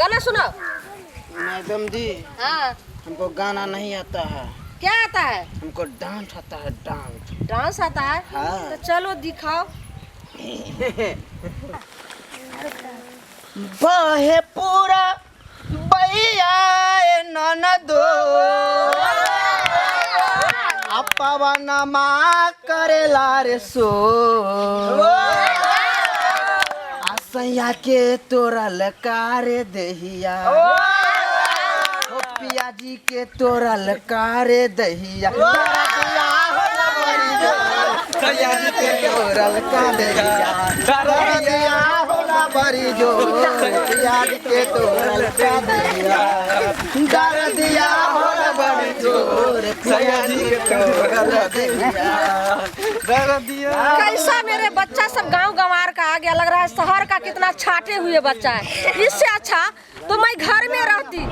गाना सुनाओ। मैडम जी हाँ हमको गाना नहीं आता है, क्या आता है? हमको डांस आता है, डांस। डांस आता है? हाँ। तो चलो दिखाओ। बहे पूरा बैया ननदो अपवनमा करेला रे सो आसैया के तोरा लकारे दहिया ओ पियाजी के तोरा लकारे दहिया पियाजी के तोरा लकारे दहिया बड़ी जोर पियाजी के तोरा लकारे दहिया बड़ी जोर पियाजी के तोरा लकारे दहिया। कैसा मेरे बच्चा सब गांव गंवार का आ गया, लग रहा है शहर का कितना छाटे हुए बच्चा है। इससे अच्छा तो मैं घर में रहती।